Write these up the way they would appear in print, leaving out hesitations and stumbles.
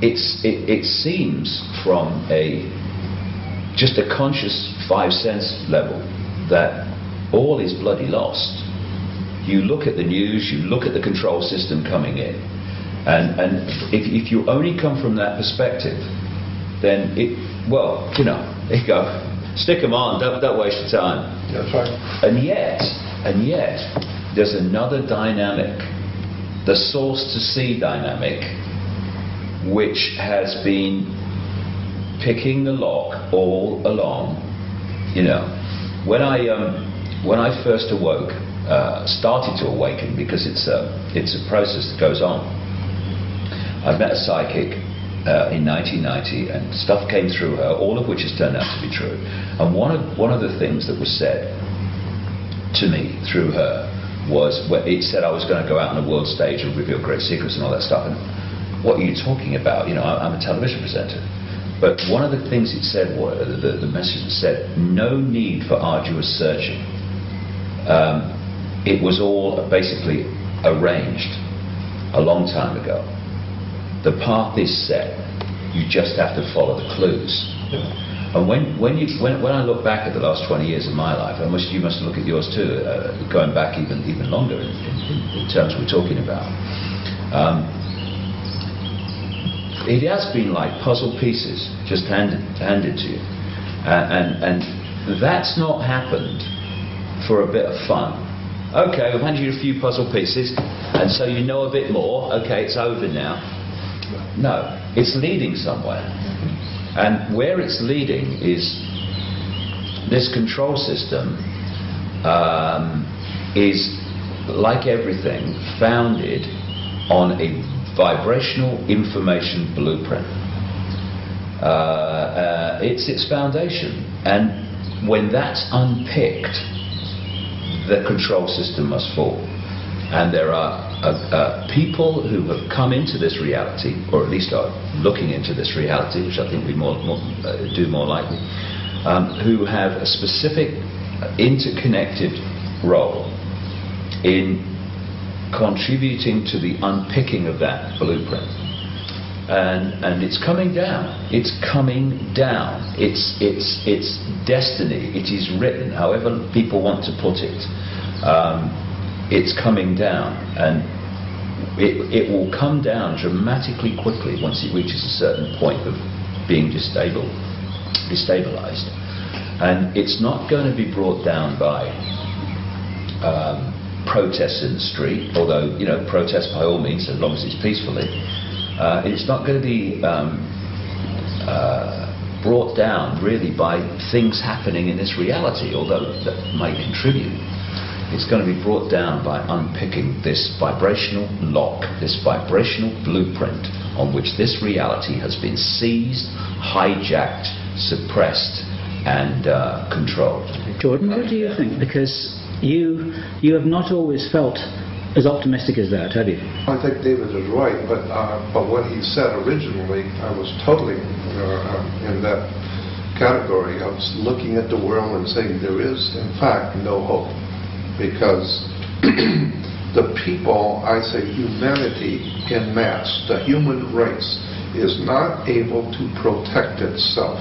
it seems from just a conscious 5 sense level that all is bloody lost. You look at the news, you look at the control system coming in, and if you only come from that perspective, then there you go, stick them on, don't waste your time. That's right. And yet there's another dynamic, the source to see dynamic, which has been picking the lock all along. When I first awoke, started to awaken, because it's a process that goes on. I met a psychic in 1990, and stuff came through her, all of which has turned out to be true. And one of the things that was said to me through her was, it said I was going to go out on the world stage and reveal great secrets and all that stuff. And what are you talking about? I'm a television presenter. But one of the things it said, the message said, no need for arduous searching. It was all basically arranged a long time ago. The path is set. You just have to follow the clues. Yeah. And when I look back at the last 20 years of my life, you must look at yours too, going back even longer in terms we're talking about. It has been like puzzle pieces just handed to you, and that's not happened for a bit of fun. Okay, we've handed you a few puzzle pieces, and so you know a bit more. Okay, it's over now. No, it's leading somewhere, and where it's leading is this control system is, like everything, founded on a vibrational information blueprint. It's its foundation, and when that's unpicked, the control system must fall. And there are people who have come into this reality, or at least are looking into this reality, which I think we do more likely, who have a specific interconnected role in contributing to the unpicking of that blueprint. And it's coming down. It's coming down. It's destiny. It is written, however people want to put it. It's coming down, and it will come down dramatically quickly once it reaches a certain point of being destabilized. And it's not going to be brought down by protests in the street, although protest by all means, as long as it's peacefully. It's not going to be brought down really by things happening in this reality, although that might contribute. It's going to be brought down by unpicking this vibrational lock, this vibrational blueprint on which this reality has been seized, hijacked, suppressed, and controlled. Jordan, what do you think? Because you have not always felt as optimistic as that, have you? I think David is right, but what he said originally, I was totally in that category. I was looking at the world and saying there is, in fact, no hope. Because the people, I say humanity in mass, the human race, is not able to protect itself.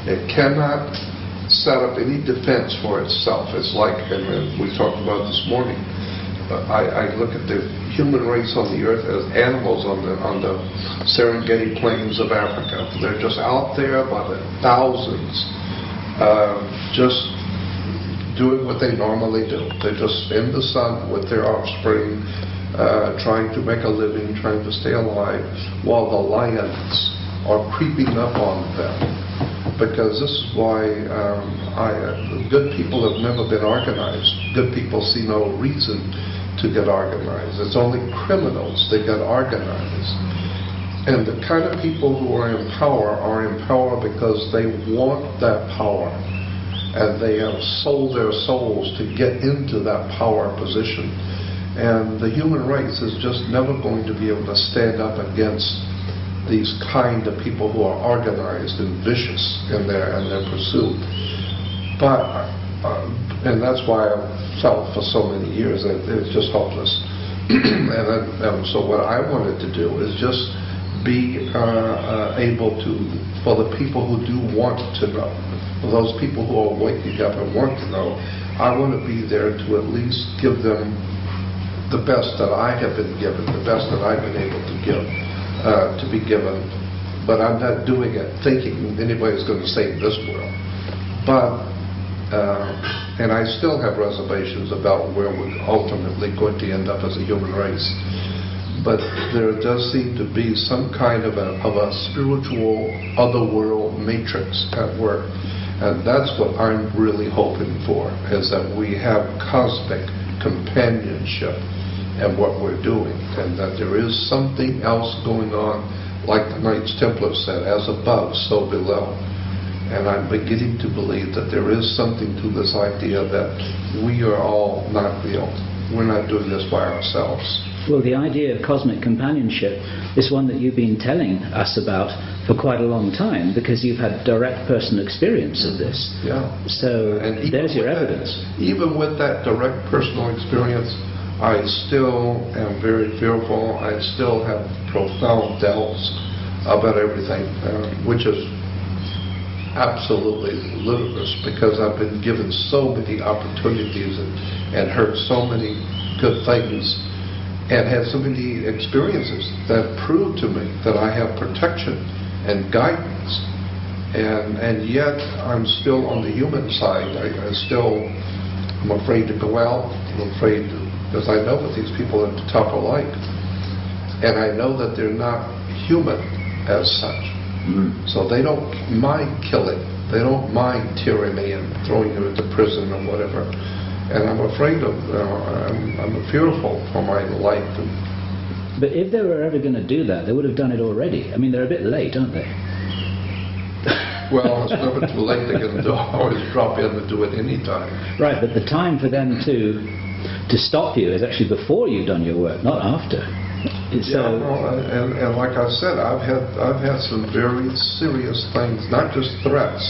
It cannot set up any defense for itself. It's like, and we talked about this morning, I look at the human race on the earth as animals on the Serengeti plains of Africa. They're just out there by the thousands, just doing what they normally do. They just in the sun with their offspring, trying to make a living, trying to stay alive, while the lions are creeping up on them. Because this is why good people have never been organized. Good people see no reason to get organized. It's only criminals that get organized. And the kind of people who are in power because they want that power. And they have sold their souls to get into that power position. And the human race is just never going to be able to stand up against these kind of people who are organized and vicious in their pursuit. But and that's why I felt for so many years that it's just hopeless. and so what I wanted to do is just be able to, for the people who do want to know, for those people who are waking up and want to know, I want to be there to at least give them the best that I have been given, the best that I've been able to give, to be given. But I'm not doing it thinking anybody's going to save this world. But, and I still have reservations about where we're ultimately going to end up as a human race. But there does seem to be some kind of a spiritual otherworld matrix at work. And that's what I'm really hoping for, is that we have cosmic companionship in what we're doing, and that there is something else going on, like the Knights Templar said, as above, so below. And I'm beginning to believe that there is something to this idea that we are all not real. We're not doing this by ourselves. Well, the idea of cosmic companionship is one that you've been telling us about for quite a long time, because you've had direct personal experience of this. Yeah. So there's your evidence. Even with that direct personal experience, I still am very fearful. I still have profound doubts about everything, which is absolutely ludicrous, because I've been given so many opportunities and heard so many good things, and had so many experiences that prove to me that I have protection and guidance, and yet I'm still on the human side. I'm afraid to go out. I'm afraid to, because I know what these people at the top are like, and I know that they're not human as such. So they don't mind killing. They don't mind tyranny and throwing you into prison or whatever. And I'm afraid of, I'm fearful for my life. But if they were ever going to do that, they would have done it already. I mean, they're a bit late, aren't they? Well, it's never too late. They can always drop in and do it any time. Right, but the time for them to stop you is actually before you've done your work, not after. Yeah, well, and like I said, I've had some very serious things, not just threats,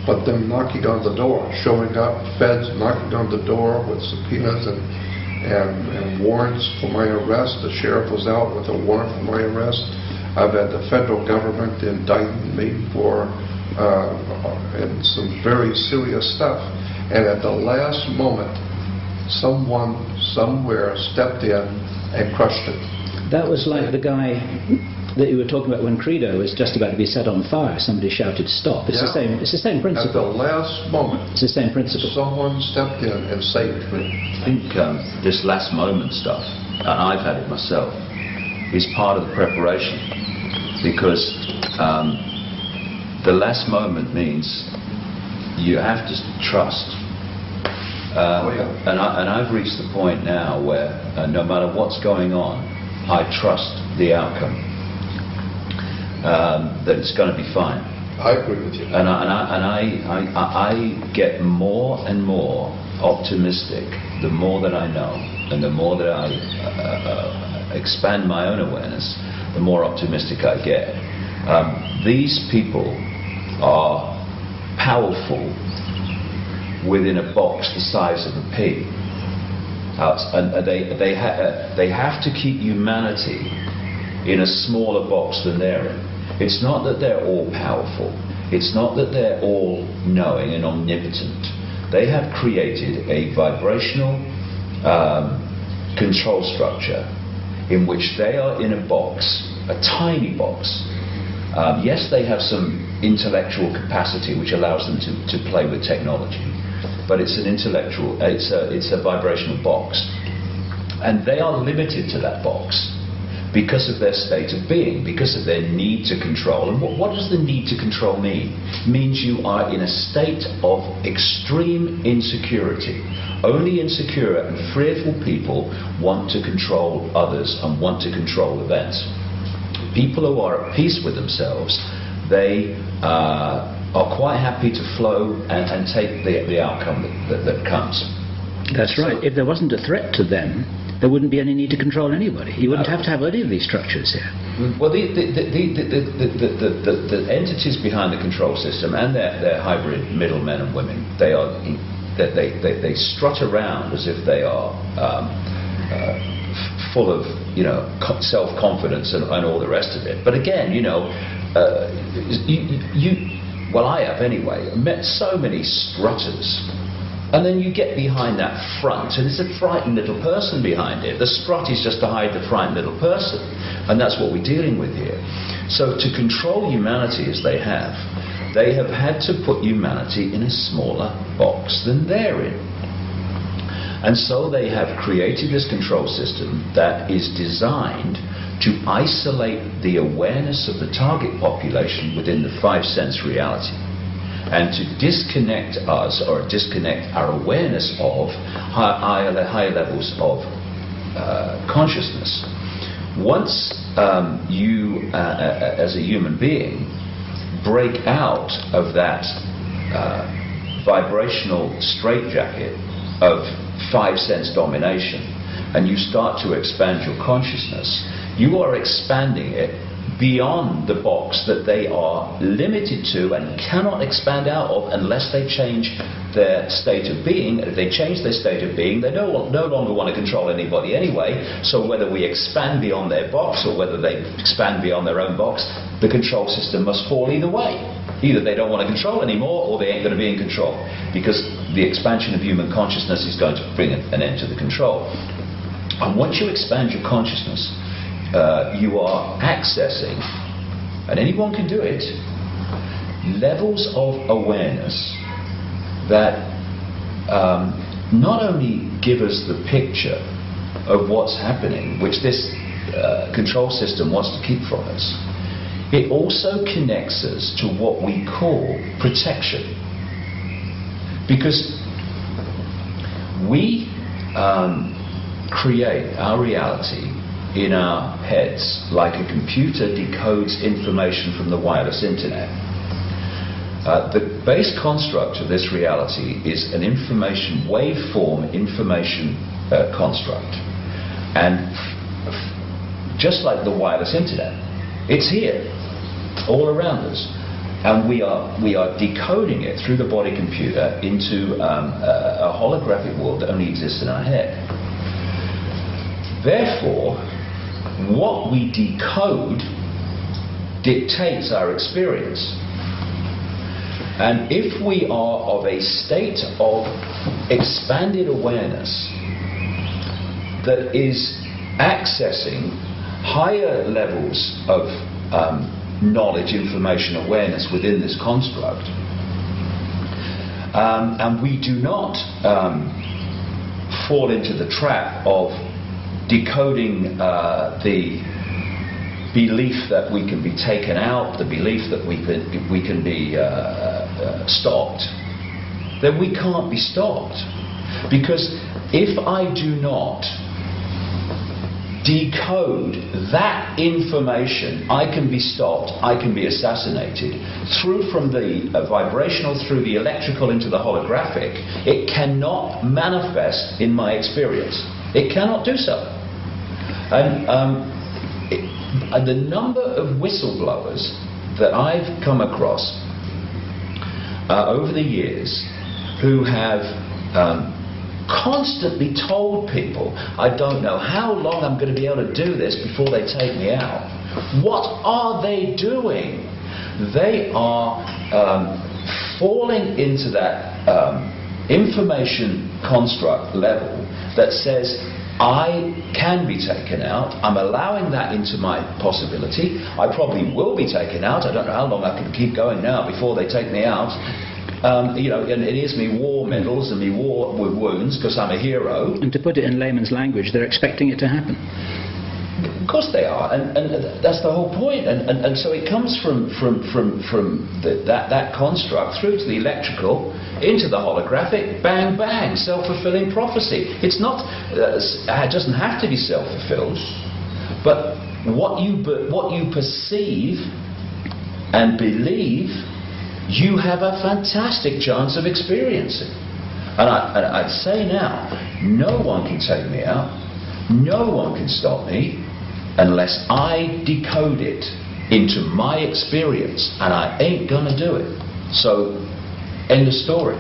but them knocking on the door, showing up, feds knocking on the door with subpoenas and warrants for my arrest. The sheriff was out with a warrant for my arrest. I've had the federal government indicting me for and some very serious stuff. And at the last moment, someone somewhere stepped in and crushed it. That was like the guy that you were talking about when Credo was just about to be set on fire. Somebody shouted stop. It's the same principle. At the last moment, it's the same principle. Someone stepped in and saved me. I think this last moment stuff, and I've had it myself, is part of the preparation, because the last moment means you have to trust. And I've reached the point now where no matter what's going on, I trust the outcome, that it's going to be fine. I agree with you. And I get more and more optimistic the more that I know, and the more that I expand my own awareness, the more optimistic I get. These people are powerful within a box the size of a pea. And they have to keep humanity in a smaller box than they're in. It's not that they're all powerful. It's not that they're all knowing and omnipotent. They have created a vibrational control structure in which they are in a box, a tiny box. Yes, they have some intellectual capacity which allows them to play with technology, but it's an intellectual, it's a vibrational box, and they are limited to that box because of their state of being, because of their need to control. And what does the need to control mean? It means you are in a state of extreme insecurity. Only insecure and fearful people want to control others and want to control events. People who are at peace with themselves, they are quite happy to flow and take the outcome that comes. That's right. If there wasn't a threat to them, there wouldn't be any need to control anybody. You wouldn't have to have any of these structures here. Well, the entities behind the control system and their hybrid middlemen and women, they strut around as if they are full of, self-confidence and all the rest of it. But again, well, I have anyway, met so many strutters. And then you get behind that front, and there's a frightened little person behind it. The strut is just to hide the frightened little person. And that's what we're dealing with here. So to control humanity as they have had to put humanity in a smaller box than they're in. And so they have created this control system that is designed to isolate the awareness of the target population within the five sense reality, and to disconnect us, or disconnect our awareness of higher levels of consciousness. Once you, as a human being, break out of that vibrational straitjacket of five sense domination, and you start to expand your consciousness, you are expanding it beyond the box that they are limited to and cannot expand out of unless they change their state of being. If they change their state of being, they no longer want to control anybody anyway. So whether we expand beyond their box or whether they expand beyond their own box, the control system must fall either way. Either they don't want to control anymore, or they ain't going to be in control, because the expansion of human consciousness is going to bring an end to the control. And once you expand your consciousness, you are accessing, and anyone can do it, levels of awareness that not only give us the picture of what's happening, which this control system wants to keep from us, it also connects us to what we call protection. Because we create our reality in our heads like a computer decodes information from the wireless internet. The base construct of this reality is an information, waveform information construct. And just like the wireless internet, it's here, all around us. And we are decoding it through the body computer into a holographic world that only exists in our head. Therefore, what we decode dictates our experience. And if we are of a state of expanded awareness that is accessing higher levels of knowledge, information, awareness within this construct, and we do not fall into the trap of decoding the belief that we can be taken out, the belief that we can be stopped, then we can't be stopped. Because if I do not decode that information, I can be stopped, I can be assassinated. Through from the vibrational, through the electrical into the holographic, it cannot manifest in my experience. It cannot do so. And the number of whistleblowers that I've come across over the years who have constantly told people, I don't know how long I'm going to be able to do this before they take me out. What are they doing? They are falling into that information construct level that says, I can be taken out. I'm allowing that into my possibility. I probably will be taken out. I don't know how long I can keep going now before they take me out. And it is me war medals and me war wounds because I'm a hero. And to put it in layman's language, they're expecting it to happen. Of course they are, and that's the whole point. And so it comes from that construct through to the electrical, into the holographic, bang bang, self-fulfilling prophecy. It's not, it doesn't have to be self-fulfilled, but what you perceive and believe, you have a fantastic chance of experiencing. And I'd say now, no one can take me out, no one can stop me, unless I decode it into my experience, and I ain't gonna do it. So, end of story.